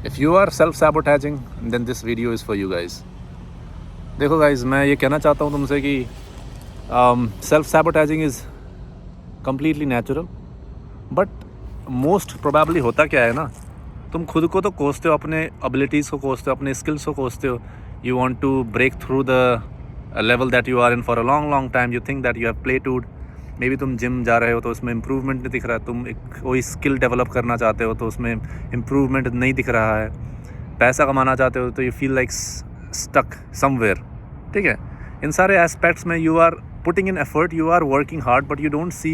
If you are self-sabotaging, then this video is for you guys. देखो guys, मैं ये कहना चाहता हूँ तुमसे कि self-sabotaging is completely natural, but most probably होता क्या है ना, तुम खुद को तो कोसते हो, अपने abilities को कोसते हो, अपने skills को कोसते हो. You want to break through the level that you are in for a long time. You think that you have plateaued. May be तुम जिम जा रहे हो तो उसमें इम्प्रूवमेंट नहीं दिख रहा है. तुम एक कोई स्किल डेवलप करना चाहते हो तो उसमें इम्प्रूवमेंट नहीं दिख रहा है. पैसा कमाना चाहते हो तो you feel like stuck somewhere. ठीक है, इन सारे एस्पेक्ट्स में you are putting in effort, you are working hard, but you don't see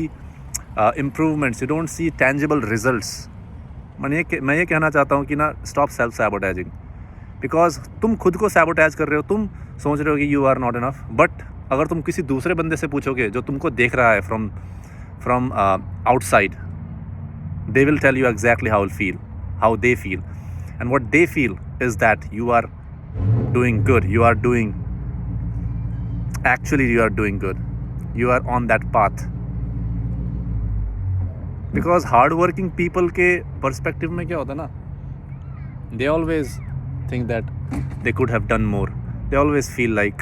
improvements, you don't see tangible results. मैं ये कहना चाहता हूँ कि ना, स्टॉप सेल्फ सैबोटेजिंग. बिकॉज तुम खुद को सैबोटेज कर रहे हो. तुम सोच रहे हो कि you are not enough, but अगर तुम किसी दूसरे बंदे से पूछोगे जो तुमको देख रहा है from outside, they will tell you exactly how they feel, and what they feel is that you are doing good, you are doing good, you are on that path. Because hard working people के perspective में क्या होता है ना, they always think that they could have done more. They always feel like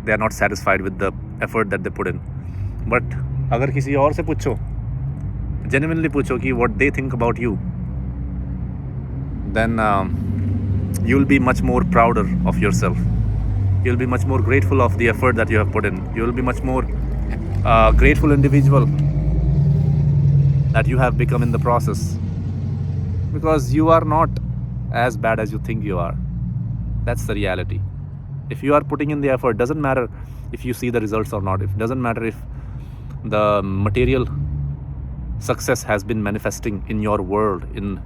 they are not satisfied with the effort that they put in. But अगर किसी और से पूछो, genuinely पूछो कि what they think about you, then you'll be much more prouder of yourself. You'll be much more grateful of the effort that you have put in. You'll be much more grateful individual that you have become in the process, because you are not as bad as you think you are. That's the reality. If you are putting in the effort, doesn't matter if you see the results or not. It doesn't matter if the material success has been manifesting in your world, in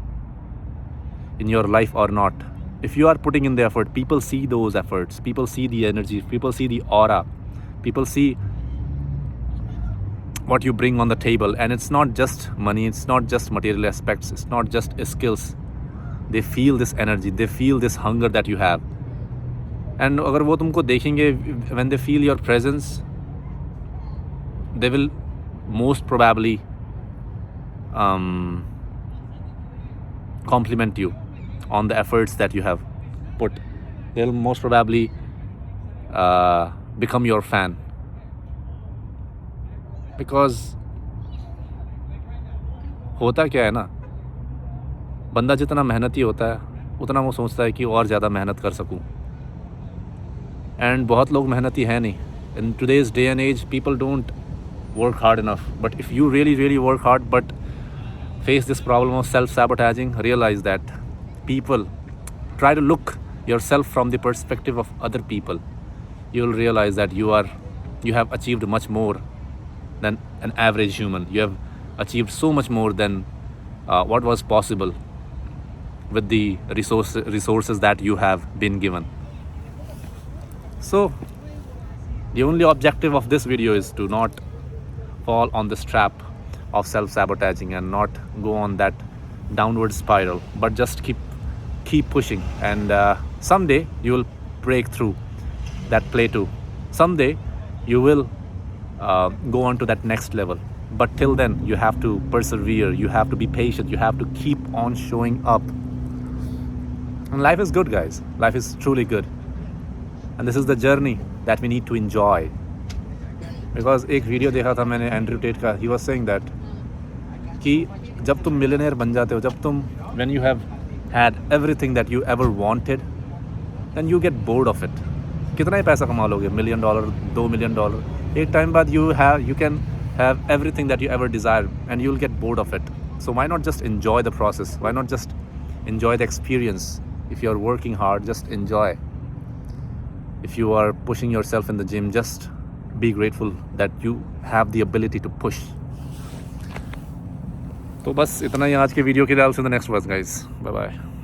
your life or not. If you are putting in the effort, people see those efforts, people see the energy, people see the aura, people see what you bring on the table. And it's not just money, it's not just material aspects, it's not just skills. They feel this energy, they feel this hunger that you have. And अगर वो तुमको देखेंगे, when they feel your presence, they will most probably compliment you on the efforts that you have put. They'll most probably become your fan. Because होता क्या है ना, बंदा जितना मेहनती होता है उतना वो सोचता है कि और ज़्यादा मेहनत कर सकूं. एंड बहुत लोग मेहनती हैं नहीं. In today's day and age people don't work hard enough. But if you really work hard but face this problem of self sabotaging, realise that people try to look yourself from the perspective of other people. You will realise that you have achieved much more than an average human. You have achieved so much more than what was possible with the resources that you have been given. So the only objective of this video is to not fall on this trap of self-sabotaging and not go on that downward spiral, but just keep pushing, and someday you will break through that plateau. Someday you will go on to that next level, but till then you have to persevere, you have to be patient, you have to keep on showing up. And life is good, guys. Life is truly good, and this is the journey that we need to enjoy. Because एक video देखा था मैंने Andrew Tate का, he was saying that कि जब तुम millionaire बन जाते हो, जब तुम when you have had everything that you ever wanted, then you get bored of it. कितना ही पैसा कमा लोगे, $1 million, $2 million, एक टाइम बाद you can have everything that you ever desire and you'll get bored of it. So why not just enjoy the process? Why not just enjoy the experience? If you are working hard, just enjoy. If you are pushing yourself in the gym, just be grateful that you have the ability to push. तो बस इतना ही आज के video के लिए. I'll see you in the next one, guys. Bye bye.